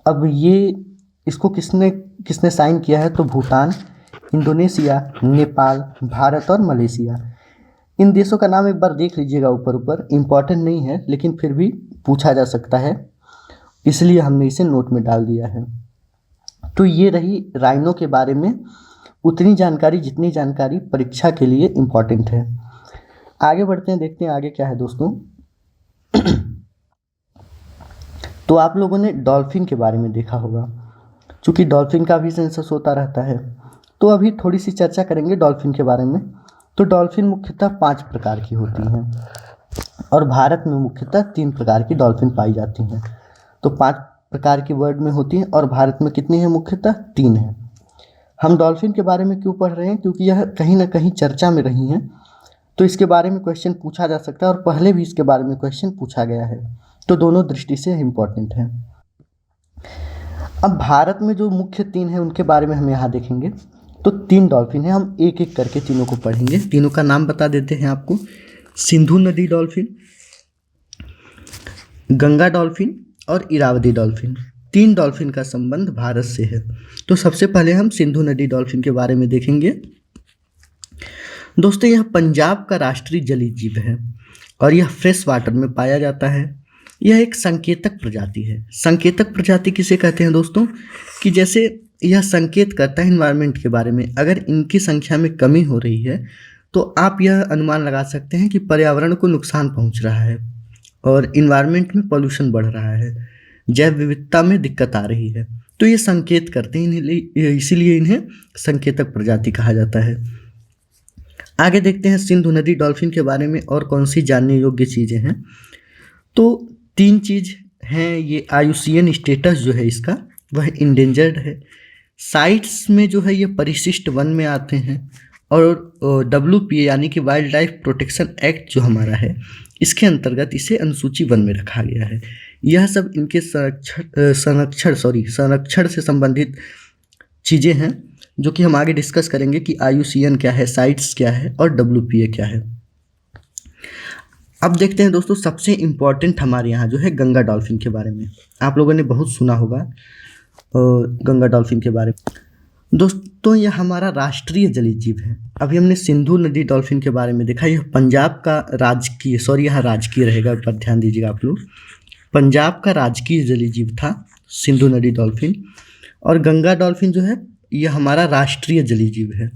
अब ये इसको किसने किसने साइन किया है? तो भूटान, इंडोनेशिया, नेपाल, भारत और मलेशिया। इन देशों का नाम एक बार देख लीजिएगा ऊपर ऊपर, इम्पॉर्टेंट नहीं है लेकिन फिर भी पूछा जा सकता है, इसलिए हमने इसे नोट में डाल दिया है। तो ये रही राइनो के बारे में उतनी जानकारी जितनी जानकारी परीक्षा के लिए इम्पॉर्टेंट है। आगे बढ़ते हैं, देखते हैं आगे क्या है दोस्तों। तो आप लोगों ने डॉल्फिन के बारे में देखा होगा, क्योंकि डॉल्फिन का भी सेंसस होता रहता है। तो अभी थोड़ी सी चर्चा करेंगे डॉल्फिन के बारे में। तो डॉल्फिन मुख्यतः 5 प्रकार की होती हैं और भारत में मुख्यतः 3 प्रकार की डॉल्फिन पाई जाती हैं। तो 5 प्रकार की वर्ल्ड में होती हैं और भारत में कितनी है? मुख्यतः 3 हैं। हम डॉल्फिन के बारे में क्यों पढ़ रहे हैं? क्योंकि यह कहीं ना कहीं चर्चा में रही हैं, तो इसके बारे में क्वेश्चन पूछा जा सकता है और पहले भी इसके बारे में क्वेश्चन पूछा गया है, तो दोनों दृष्टि से इम्पॉर्टेंट है। अब भारत में जो मुख्य 3 हैं उनके बारे में हम यहाँ देखेंगे। तो 3 डॉल्फिन हैं, हम एक एक करके तीनों को पढ़ेंगे। तीनों का नाम बता देते हैं आपको। सिंधु नदी डॉल्फिन, गंगा डॉल्फिन और इरावदी डॉल्फिन। 3 डॉल्फिन का संबंध भारत से है। तो सबसे पहले हम सिंधु नदी डॉल्फिन के बारे में देखेंगे। दोस्तों, यह पंजाब का राष्ट्रीय जलीय जीव है और यह फ्रेश वाटर में पाया जाता है। यह एक संकेतक प्रजाति है। संकेतक प्रजाति किसे कहते हैं दोस्तों? कि जैसे यह संकेत करता है इन्वायरमेंट के बारे में। अगर इनकी संख्या में कमी हो रही है तो आप यह अनुमान लगा सकते हैं कि पर्यावरण को नुकसान पहुंच रहा है और इन्वायरमेंट में पॉल्यूशन बढ़ रहा है, जैव विविधता में दिक्कत आ रही है। तो ये संकेत करते हैं, इसीलिए इन्हें संकेतक प्रजाति कहा जाता है। आगे देखते हैं सिंधु नदी डॉल्फिन के बारे में और कौन सी जानने योग्य चीज़ें हैं। तो 3 चीज़ हैं ये। IUCN स्टेटस जो है इसका वह इंडेंजर्ड है। साइट्स में जो है ये परिशिष्ट वन में आते हैं और WPA यानी कि वाइल्ड लाइफ प्रोटेक्शन एक्ट जो हमारा है इसके अंतर्गत इसे अनुसूची वन में रखा गया है। यह सब इनके संरक्षण से संबंधित चीज़ें हैं जो कि हम आगे डिस्कस करेंगे कि IUCN क्या है, साइट्स क्या है और WPA क्या है। अब देखते हैं दोस्तों, सबसे इम्पॉर्टेंट हमारे यहाँ जो है गंगा डॉल्फिन के बारे में। आप लोगों ने बहुत सुना होगा गंगा डॉल्फिन के बारे में। दोस्तों, यह हमारा राष्ट्रीय जलीय जीव है। अभी हमने सिंधु नदी डॉल्फिन के बारे में देखा, यह पंजाब का राजकीय, यहाँ राजकीय रहेगा, पर ध्यान दीजिएगा आप लोग, पंजाब का राजकीय जलीय जीव था सिंधु नदी डॉल्फिन। और गंगा डॉल्फिन जो है यह हमारा राष्ट्रीय जलीय जीव है।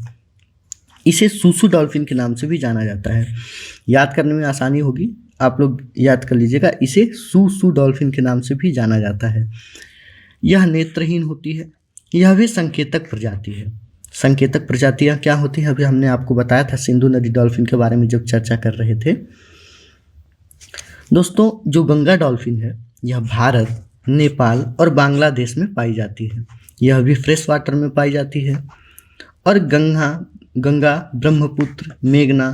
इसे सूसू डॉल्फिन के नाम से भी जाना जाता है। याद करने में आसानी होगी, आप लोग याद कर लीजिएगा, इसे सूसू डॉल्फिन के नाम से भी जाना जाता है। यह नेत्रहीन होती है। यह भी संकेतक प्रजाति है। संकेतक प्रजातियाँ क्या होती हैं अभी हमने आपको बताया था सिंधु नदी डॉल्फिन के बारे में जब चर्चा कर रहे थे। दोस्तों, जो गंगा डॉल्फिन है यह भारत, नेपाल और बांग्लादेश में पाई जाती है। यह भी फ्रेश वाटर में पाई जाती है। और गंगा, ब्रह्मपुत्र, मेघना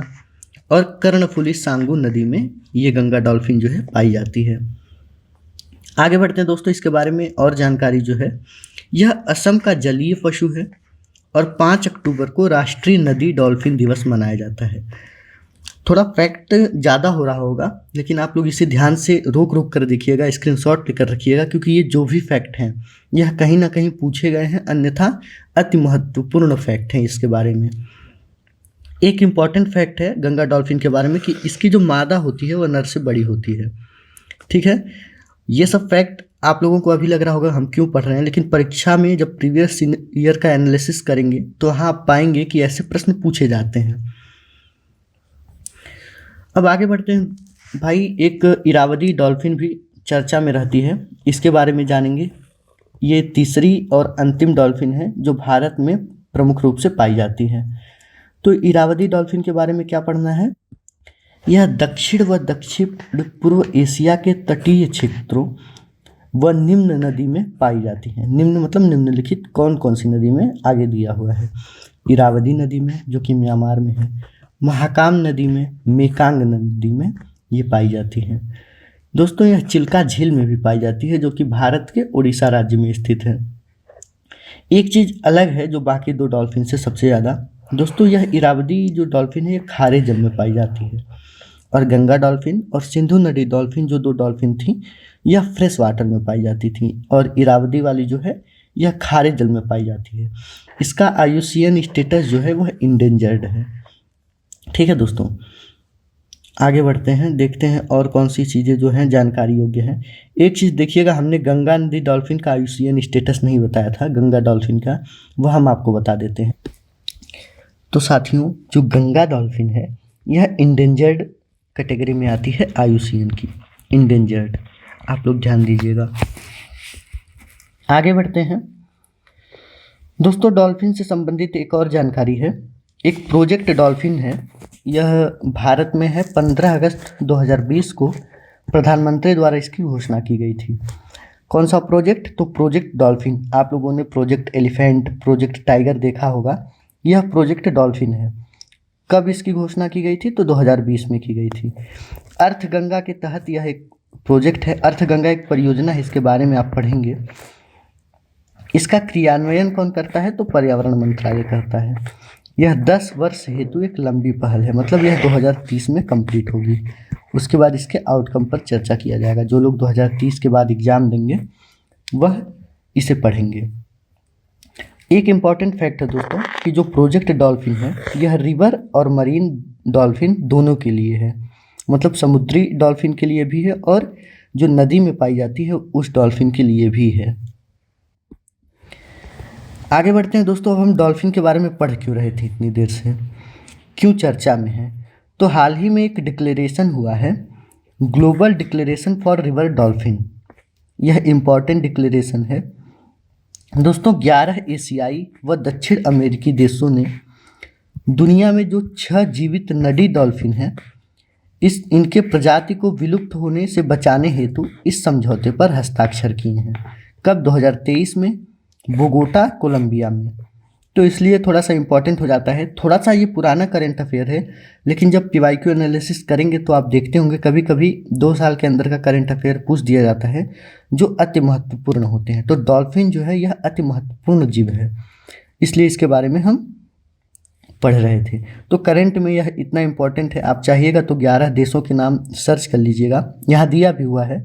और कर्णफुली सांगू नदी में ये गंगा डॉल्फिन जो है पाई जाती है। आगे बढ़ते हैं दोस्तों, इसके बारे में और जानकारी जो है, यह असम का जलीय पशु है और 5 अक्टूबर को राष्ट्रीय नदी डॉल्फिन दिवस मनाया जाता है। थोड़ा फैक्ट ज़्यादा हो रहा होगा, लेकिन आप लोग इसे ध्यान से रोक रोक कर देखिएगा, स्क्रीनशॉट लेकर रखिएगा, क्योंकि ये जो भी फैक्ट हैं यह कहीं ना कहीं पूछे गए हैं, अन्यथा अति महत्वपूर्ण फैक्ट हैं इसके बारे में। एक इम्पॉर्टेंट फैक्ट है गंगा डॉल्फिन के बारे में कि इसकी जो मादा होती है वह नर से बड़ी होती है। ठीक है, ये सब फैक्ट आप लोगों को अभी लग रहा होगा हम क्यों पढ़ रहे हैं, लेकिन परीक्षा में जब प्रीवियस ईयर का एनालिसिस करेंगे तो वहाँ आप पाएंगे कि ऐसे प्रश्न पूछे जाते हैं। अब आगे बढ़ते हैं भाई, एक इरावदी डॉल्फिन भी चर्चा में रहती है, इसके बारे में जानेंगे। ये तीसरी और अंतिम डॉल्फिन है जो भारत में प्रमुख रूप से पाई जाती है। तो इरावदी डॉल्फिन के बारे में क्या पढ़ना है, यह दक्षिण व दक्षिण पूर्व एशिया के तटीय क्षेत्रों व निम्न नदी में पाई जाती है। निम्न मतलब निम्नलिखित कौन कौन सी नदी में, आगे दिया हुआ है। इरावदी नदी में जो कि म्यांमार में है, महाकाम नदी में, मेकांग नदी में ये पाई जाती है। दोस्तों यह चिल्का झील में भी पाई जाती है जो कि भारत के उड़ीसा राज्य में स्थित है। एक चीज़ अलग है जो बाकी दो डॉल्फिन से सबसे ज़्यादा, दोस्तों यह इरावदी जो डॉल्फिन है ये खारे जल में पाई जाती है, और गंगा डॉल्फिन और सिंधु नदी डॉल्फिन जो दो डॉल्फिन थी यह फ्रेश वाटर में पाई जाती थी, और इरावदी वाली जो है यह खारे जल में पाई जाती है। इसका IUCN स्टेटस जो है वह इंडेंजर्ड है। ठीक है दोस्तों, आगे बढ़ते हैं, देखते हैं और कौन सी चीज़ें जो हैं जानकारी योग्य हैं। एक चीज़ देखिएगा, हमने गंगा नदी डॉल्फिन का IUCN स्टेटस नहीं बताया था, गंगा डॉल्फिन का, वह हम आपको बता देते हैं। तो साथियों जो गंगा डॉल्फिन है यह इंडेंजर्ड कैटेगरी में आती है IUCN की, इंडेंजर्ड, आप लोग ध्यान दीजिएगा। आगे बढ़ते हैं दोस्तों, डॉल्फिन से संबंधित एक और जानकारी है। एक प्रोजेक्ट डॉल्फिन है, यह भारत में है। 15 अगस्त 2020 को प्रधानमंत्री द्वारा इसकी घोषणा की गई थी। कौन सा प्रोजेक्ट, तो प्रोजेक्ट डॉल्फिन। आप लोगों ने प्रोजेक्ट एलिफेंट, प्रोजेक्ट टाइगर देखा होगा, यह प्रोजेक्ट डॉल्फिन है। कब इसकी घोषणा की गई थी, तो 2020 में की गई थी। अर्थ गंगा के तहत यह एक प्रोजेक्ट है। अर्थ गंगा एक परियोजना है, इसके बारे में आप पढ़ेंगे। इसका क्रियान्वयन कौन करता है, तो पर्यावरण मंत्रालय करता है। यह 10 वर्ष हेतु एक लंबी पहल है, मतलब यह 2030 में कंप्लीट होगी। उसके बाद इसके आउटकम पर चर्चा किया जाएगा। जो लोग 2030 के बाद एग्ज़ाम देंगे वह इसे पढ़ेंगे। एक इम्पॉर्टेंट फैक्ट है दोस्तों कि जो प्रोजेक्ट डॉल्फिन है यह रिवर और मरीन डॉल्फिन दोनों के लिए है, मतलब समुद्री डॉल्फिन के लिए भी है और जो नदी में पाई जाती है उस डॉल्फिन के लिए भी है। आगे बढ़ते हैं दोस्तों, अब हम डॉल्फिन के बारे में पढ़ क्यों रहे थे इतनी देर से, क्यों चर्चा में है। तो हाल ही में एक डिक्लेरेशन हुआ है, global declaration for river dolphin. यह इम्पॉर्टेंट डिक्लेरेशन है दोस्तों। 11 एशियाई व दक्षिण अमेरिकी देशों ने दुनिया में जो 6 जीवित नदी डॉल्फिन हैं इनके प्रजाति को विलुप्त होने से बचाने हेतु इस समझौते पर हस्ताक्षर किए हैं। कब, 2023 में, बोगोटा, कोलंबिया में। तो इसलिए थोड़ा सा इम्पॉर्टेंट हो जाता है। थोड़ा सा ये पुराना करंट अफेयर है, लेकिन जब PYQ एनालिसिस करेंगे तो आप देखते होंगे कभी कभी 2 साल के अंदर का करंट अफेयर पूछ दिया जाता है जो अति महत्वपूर्ण होते हैं। तो डॉल्फिन जो है यह अति महत्वपूर्ण जीव है, इसलिए इसके बारे में हम पढ़ रहे थे। तो करंट में यह इतना इम्पॉर्टेंट है, आप चाहिएगा तो 11 देशों के नाम सर्च कर लीजिएगा, यहाँ दिया भी हुआ है,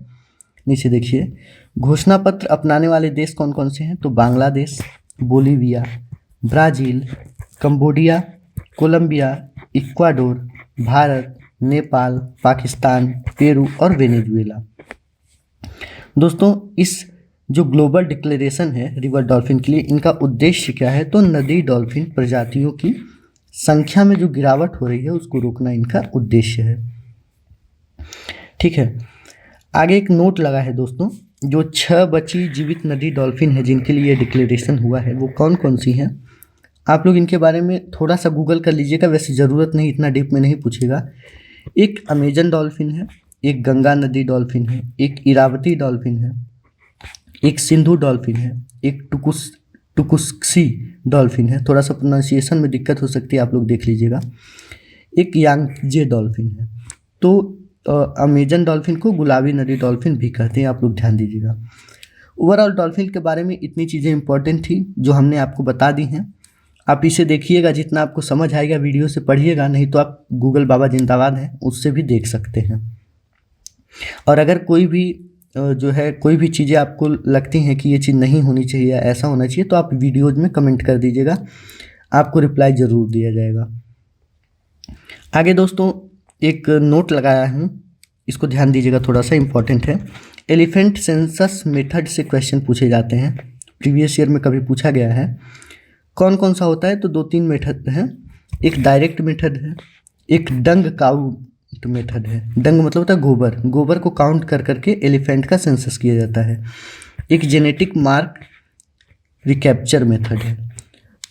नीचे देखिए। घोषणा पत्र अपनाने वाले देश कौन कौन से हैं, तो Bangladesh, Bolivia, Brazil, Cambodia, Colombia, Ecuador, Bharat, Nepal, Pakistan, Peru और वेनेजुएला। दोस्तों इस जो ग्लोबल डिक्लेरेशन है रिवर डॉल्फिन के लिए, इनका उद्देश्य क्या है, तो नदी डॉल्फिन प्रजातियों की संख्या में जो गिरावट हो रही है उसको रोकना इनका उद्देश्य है। ठीक है, आगे एक नोट लगा है दोस्तों, जो 6 बची जीवित नदी डॉल्फिन है जिनके लिए डिक्लेरेशन हुआ है वो कौन कौन सी हैं। आप लोग इनके बारे में थोड़ा सा गूगल कर लीजिएगा, वैसे ज़रूरत नहीं, इतना डीप में नहीं पूछेगा। एक अमेजन डॉल्फिन है, एक गंगा नदी डॉल्फिन है, एक इरावती डॉल्फिन है, एक सिंधु डॉल्फिन है, एक टुकुस्की डॉल्फिन है, थोड़ा सा प्रोनाउंसिएशन में दिक्कत हो सकती है, आप लोग देख लीजिएगा। एक यांगजे डॉल्फिन है। तो अमेजन डॉल्फिन को गुलाबी नदी डॉल्फिन भी कहते हैं, आप लोग ध्यान दीजिएगा। ओवरऑल डॉल्फिन के बारे में इतनी चीज़ें इंपॉर्टेंट थी जो हमने आपको बता दी हैं। आप इसे देखिएगा, जितना आपको समझ आएगा वीडियो से पढ़िएगा, नहीं तो आप गूगल बाबा जिंदाबाद है उससे भी देख सकते हैं। और अगर कोई भी जो है कोई भी चीज़ें आपको लगती हैं कि ये चीज़ नहीं होनी चाहिए या ऐसा होना चाहिए, तो आप वीडियोज में कमेंट कर दीजिएगा, आपको रिप्लाई ज़रूर दिया जाएगा। आगे दोस्तों एक नोट लगाया हूँ, इसको ध्यान दीजिएगा, थोड़ा सा इम्पॉर्टेंट है। एलिफेंट सेंसस मेथड से क्वेश्चन पूछे जाते हैं, प्रीवियस ईयर में कभी पूछा गया है। कौन कौन सा होता है? तो 2-3 मेथड हैं। एक डायरेक्ट मेथड है, एक डंग काउंट मेथड है। डंग मतलब होता है गोबर, गोबर को काउंट कर करके एलिफेंट का सेंसस किया जाता है। एक जेनेटिक मार्क रिकैप्चर मेथड है।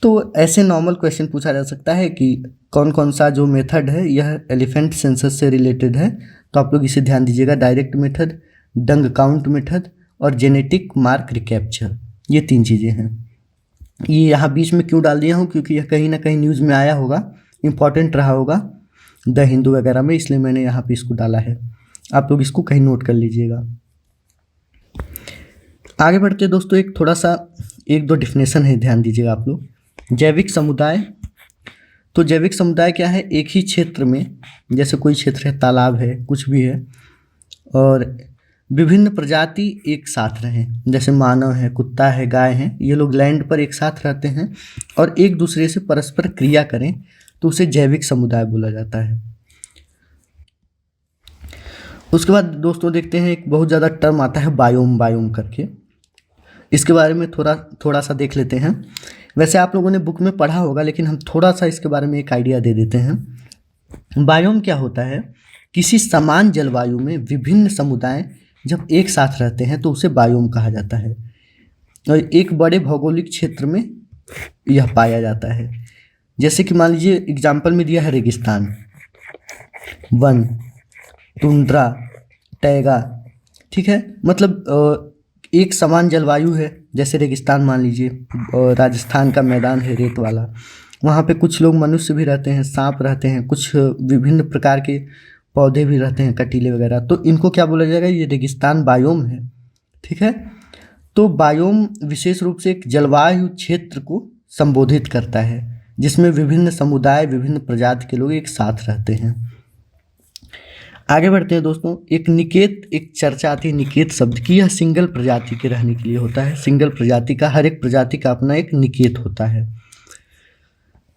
तो ऐसे नॉर्मल क्वेश्चन पूछा जा सकता है कि कौन कौन सा जो मेथड है यह एलिफेंट सेंसस से रिलेटेड है, तो आप लोग इसे ध्यान दीजिएगा। डायरेक्ट मेथड, डंग काउंट मेथड और जेनेटिक मार्क रिकैप्चर, ये 3 चीज़ें हैं। ये यहाँ बीच में क्यों डाल दिया हूँ? क्योंकि यह कहीं ना कहीं न्यूज़ में आया होगा, इम्पॉर्टेंट रहा होगा द हिंदू वगैरह में, इसलिए मैंने यहाँ पे इसको डाला है। आप लोग इसको कहीं नोट कर लीजिएगा। आगे बढ़ते दोस्तों, एक थोड़ा सा 1-2 डिफिनेशन है, ध्यान दीजिएगा आप लोग। जैविक समुदाय, तो जैविक समुदाय क्या है? एक ही क्षेत्र में, जैसे कोई क्षेत्र है, तालाब है, कुछ भी है, और विभिन्न प्रजाति एक साथ रहें, जैसे मानव है, कुत्ता है, गाय है, ये लोग लैंड पर एक साथ रहते हैं और एक दूसरे से परस्पर क्रिया करें, तो उसे जैविक समुदाय बोला जाता है। उसके बाद दोस्तों देखते हैं, एक बहुत ज़्यादा टर्म आता है बायोम, बायोम करके। इसके बारे में थोड़ा सा देख लेते हैं। वैसे आप लोगों ने बुक में पढ़ा होगा, लेकिन हम थोड़ा सा इसके बारे में एक आइडिया दे देते हैं। बायोम क्या होता है? किसी समान जलवायु में विभिन्न समुदाय जब एक साथ रहते हैं तो उसे बायोम कहा जाता है, और एक बड़े भौगोलिक क्षेत्र में यह पाया जाता है। जैसे कि मान लीजिए एग्जाम्पल में दिया है रेगिस्तान, वन, टुंड्रा, टैगा, ठीक है, मतलब एक समान जलवायु है। जैसे रेगिस्तान मान लीजिए, राजस्थान का मैदान है रेत वाला, वहाँ पे कुछ लोग मनुष्य भी रहते हैं, सांप रहते हैं, कुछ विभिन्न प्रकार के पौधे भी रहते हैं, कटीले वगैरह, तो इनको क्या बोला जाएगा? ये रेगिस्तान बायोम है, ठीक है। तो बायोम विशेष रूप से एक जलवायु क्षेत्र को संबोधित करता है जिसमें विभिन्न समुदाय, विभिन्न प्रजाति के लोग एक साथ रहते हैं। आगे बढ़ते हैं दोस्तों, एक निकेत, एक चर्चा आती है निकेत शब्द की। यह सिंगल प्रजाति के रहने के लिए होता है, सिंगल प्रजाति का, हर एक प्रजाति का अपना एक निकेत होता है।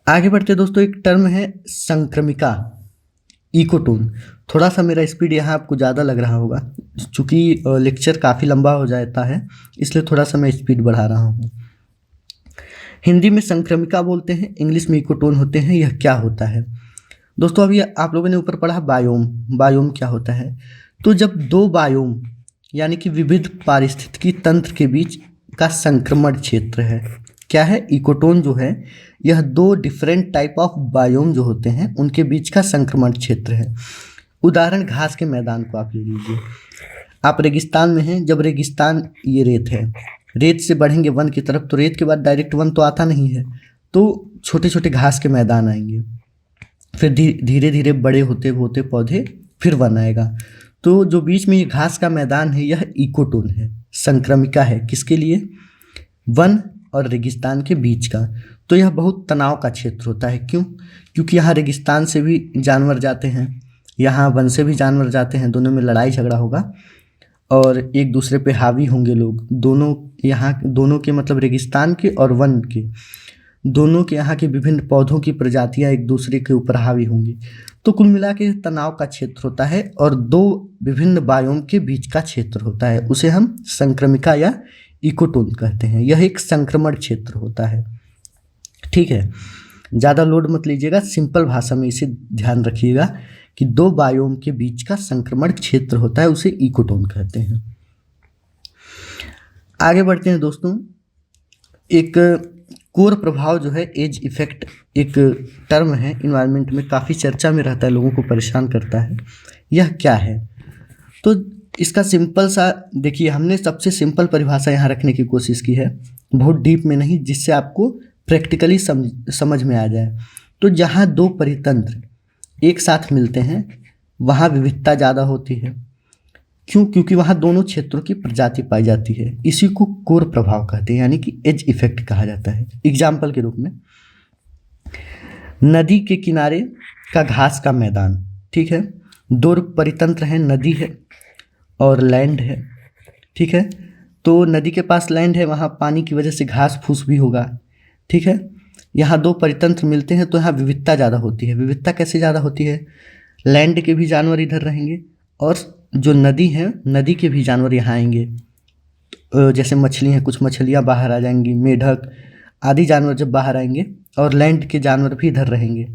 आगे बढ़ते हैं दोस्तों, एक टर्म है संक्रमिका, इकोटोन। थोड़ा सा मेरा स्पीड यहाँ आपको ज़्यादा लग रहा होगा, चूँकि लेक्चर काफ़ी लंबा हो जाता है, इसलिए थोड़ा सा मैं स्पीड बढ़ा रहा हूँ। हिंदी में संक्रमिका बोलते हैं, इंग्लिश में इकोटोन होते हैं। यह क्या होता है दोस्तों? अभी आप लोगों ने ऊपर पढ़ा बायोम, बायोम क्या होता है? तो जब 2 बायोम यानी कि विविध पारिस्थितिकी तंत्र के बीच का संक्रमण क्षेत्र है, क्या है? इकोटोन जो है, यह 2 डिफरेंट टाइप ऑफ बायोम जो होते हैं उनके बीच का संक्रमण क्षेत्र है। उदाहरण, घास के मैदान को आप ले लीजिए। आप रेगिस्तान में हैं, जब रेगिस्तान ये रेत है, रेत से बढ़ेंगे वन की तरफ, तो रेत के बाद डायरेक्ट वन तो आता नहीं है, तो छोटे छोटे घास के मैदान आएंगे, फिर धीरे धीरे बड़े होते होते पौधे, फिर वन आएगा। तो जो बीच में ये घास का मैदान है, यह इकोटोन है, संक्रमिका है। किसके लिए? वन और रेगिस्तान के बीच का। तो यह बहुत तनाव का क्षेत्र होता है। क्यों? क्योंकि यहाँ रेगिस्तान से भी जानवर जाते हैं, यहाँ वन से भी जानवर जाते हैं, दोनों में लड़ाई झगड़ा होगा और एक दूसरे पे हावी होंगे लोग। दोनों यहाँ, दोनों के मतलब रेगिस्तान के और वन के, दोनों के यहाँ के विभिन्न पौधों की प्रजातियाँ एक दूसरे के ऊपर हावी होंगी। तो कुल मिला के तनाव का क्षेत्र होता है और 2 विभिन्न बायोम के बीच का क्षेत्र होता है, उसे हम संक्रमिका या इकोटोन कहते हैं। यह एक संक्रमण क्षेत्र होता है, ठीक है। ज़्यादा लोड मत लीजिएगा, सिंपल भाषा में इसे ध्यान रखिएगा कि 2 बायोम के बीच का संक्रमण क्षेत्र होता है, उसे इकोटोन कहते हैं। आगे बढ़ते हैं दोस्तों, एक कोर प्रभाव जो है, एज इफेक्ट, एक टर्म है, इन्वायरमेंट में काफ़ी चर्चा में रहता है, लोगों को परेशान करता है। यह क्या है? तो इसका सिंपल सा देखिए, हमने सबसे सिंपल परिभाषा यहाँ रखने की कोशिश की है, बहुत डीप में नहीं, जिससे आपको प्रैक्टिकली समझ में आ जाए। तो जहाँ 2 परितंत्र एक साथ मिलते हैं, वहाँ विविधता ज़्यादा होती है। क्यों? क्योंकि वहाँ दोनों क्षेत्रों की प्रजाति पाई जाती है। इसी को कोर प्रभाव कहते हैं, यानी कि एज इफेक्ट कहा जाता है। एग्जाम्पल के रूप में, नदी के किनारे का घास का मैदान, ठीक है, दो परितंत्र हैं, नदी है और लैंड है, ठीक है। तो नदी के पास लैंड है, वहाँ पानी की वजह से घास फूस भी होगा, ठीक है। यहाँ दो परितंत्र मिलते हैं तो यहाँ विविधता ज़्यादा होती है। विविधता कैसे ज़्यादा होती है? लैंड के भी जानवर इधर रहेंगे और जो नदी है, नदी के भी जानवर यहाँ आएंगे। जैसे मछली हैं, कुछ मछलियाँ बाहर आ जाएंगी, मेढक आदि जानवर जब बाहर आएंगे और लैंड के जानवर भी इधर रहेंगे,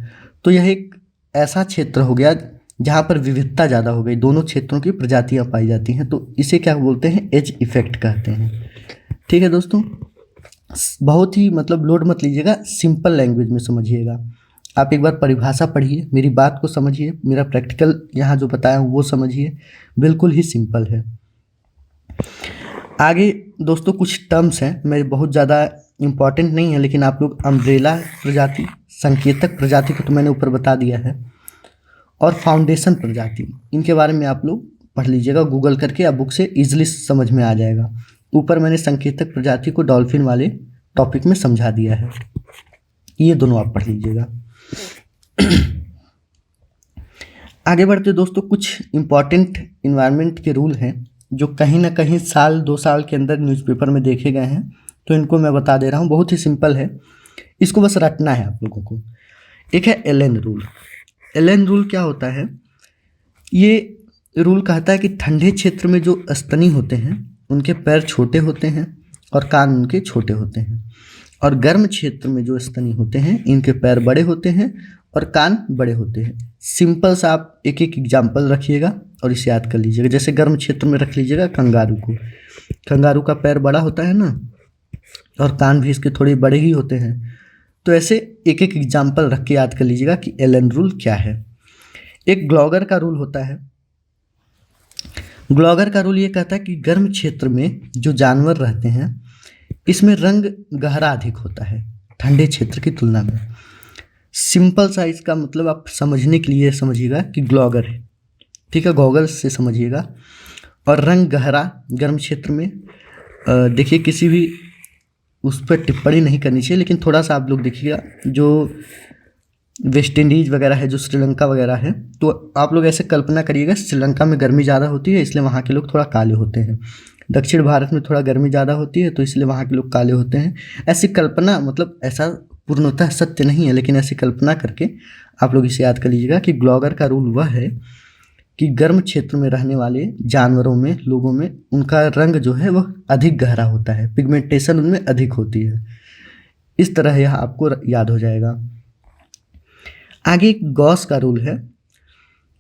तो यह एक ऐसा क्षेत्र हो गया जहाँ पर विविधता ज़्यादा हो गई, दोनों क्षेत्रों की प्रजातियाँ पाई जाती हैं। तो इसे क्या बोलते हैं? एज इफेक्ट कहते हैं। ठीक है दोस्तों, बहुत ही मतलब लोड मत लीजिएगा, सिंपल लैंग्वेज में समझिएगा। आप एक बार परिभाषा पढ़िए, मेरी बात को समझिए, मेरा प्रैक्टिकल यहाँ जो बताया हूँ वो समझिए, बिल्कुल ही सिंपल है। आगे दोस्तों कुछ टर्म्स हैं, मैं बहुत ज़्यादा इम्पॉर्टेंट नहीं है, लेकिन आप लोग अम्ब्रेला प्रजाति, संकेतक प्रजाति को तो मैंने ऊपर बता दिया है, और फाउंडेशन प्रजाति, इनके बारे में आप लोग पढ़ लीजिएगा गूगल करके, या बुक से ईजिली समझ में आ जाएगा। ऊपर मैंने संकेतक प्रजाति को डॉल्फिन वाले टॉपिक में समझा दिया है, ये दोनों आप पढ़ लीजिएगा। आगे बढ़ते दोस्तों, कुछ इम्पॉर्टेंट इन्वायरमेंट के रूल हैं जो कहीं ना कहीं साल 2 साल के अंदर न्यूज़पेपर में देखे गए हैं, तो इनको मैं बता दे रहा हूँ। बहुत ही सिंपल है, इसको बस रटना है आप लोगों को। एक है एलन रूल। एलन रूल क्या होता है? ये रूल कहता है कि ठंडे क्षेत्र में जो स्तनी होते हैं उनके पैर छोटे होते हैं और कान उनके छोटे होते हैं, और गर्म क्षेत्र में जो स्तनी होते हैं इनके पैर बड़े होते हैं और कान बड़े होते हैं। सिंपल सा आप एक एक एग्जाम्पल रखिएगा और इसे याद कर लीजिएगा। जैसे गर्म क्षेत्र में रख लीजिएगा कंगारू को, कंगारू का पैर बड़ा होता है ना, और कान भी इसके थोड़े बड़े ही होते हैं। तो ऐसे एक एक एग्जाम्पल रख के याद कर लीजिएगा कि एलन रूल क्या है। एक ग्लॉगर का रूल होता है। ग्लॉगर का रूल ये कहता है कि गर्म क्षेत्र में जो जानवर रहते हैं इसमें रंग गहरा अधिक होता है ठंडे क्षेत्र की तुलना में। सिंपल सा इसका मतलब आप समझने के लिए समझिएगा कि ग्लॉगर है, ठीक है, गॉगल से समझिएगा। और रंग गहरा गर्म क्षेत्र में, देखिए किसी भी उस पर टिप्पणी नहीं करनी चाहिए, लेकिन थोड़ा सा आप लोग देखिएगा, जो वेस्ट इंडीज़ वगैरह है, जो श्रीलंका वगैरह है, तो आप लोग ऐसे कल्पना करिएगा श्रीलंका में गर्मी ज़्यादा होती है इसलिए वहाँ के लोग थोड़ा काले होते हैं। दक्षिण भारत में थोड़ा गर्मी ज़्यादा होती है तो इसलिए वहाँ के लोग काले होते हैं। ऐसी कल्पना, मतलब ऐसा पूर्णतः सत्य नहीं है, लेकिन ऐसी कल्पना करके आप लोग इसे याद कर लीजिएगा कि ग्लॉगर का रूल वह है कि गर्म क्षेत्र में रहने वाले जानवरों में, लोगों में, उनका रंग जो है वह अधिक गहरा होता है, पिगमेंटेशन उनमें अधिक होती है। इस तरह यह आपको याद हो जाएगा। आगे एक गॉस का रूल है।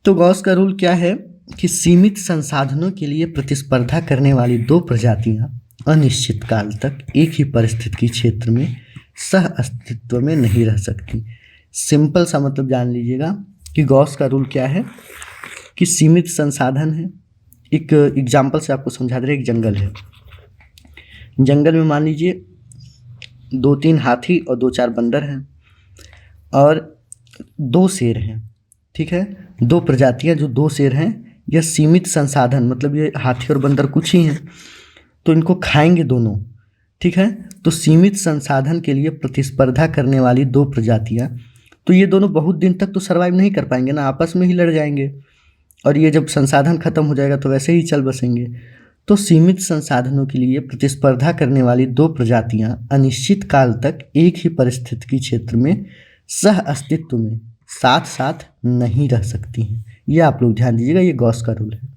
तो गॉस का रूल क्या है कि सीमित संसाधनों के लिए प्रतिस्पर्धा करने वाली दो प्रजातियां अनिश्चित काल तक एक ही पारिस्थितिकी क्षेत्र में सह अस्तित्व में नहीं रह सकती। सिंपल सा मतलब जान लीजिएगा कि गॉस का रूल क्या है कि सीमित संसाधन है। एक एग्जाम्पल से आपको समझा दे रहे, एक जंगल है, जंगल में मान लीजिए 2-3 हाथी और 2-4 बंदर हैं और 2 शेर हैं, ठीक है, 2 प्रजातियां जो 2 शेर हैं। यह सीमित संसाधन, मतलब ये हाथी और बंदर कुछ ही हैं तो इनको खाएंगे दोनों, ठीक है। तो सीमित संसाधन के लिए प्रतिस्पर्धा करने वाली 2 प्रजातियां, तो ये दोनों बहुत दिन तक तो सर्वाइव नहीं कर पाएंगे ना, आपस में ही लड़ जाएंगे, और ये जब संसाधन खत्म हो जाएगा तो वैसे ही चल बसेंगे। तो सीमित संसाधनों के लिए प्रतिस्पर्धा करने वाली 2 प्रजातियां अनिश्चित काल तक एक ही पारिस्थितिकी क्षेत्र में सह अस्तित्व में साथ साथ नहीं रह सकती हैं। ये आप लोग ध्यान दीजिएगा, ये गॉस का रूल है।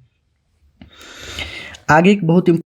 आगे एक बहुत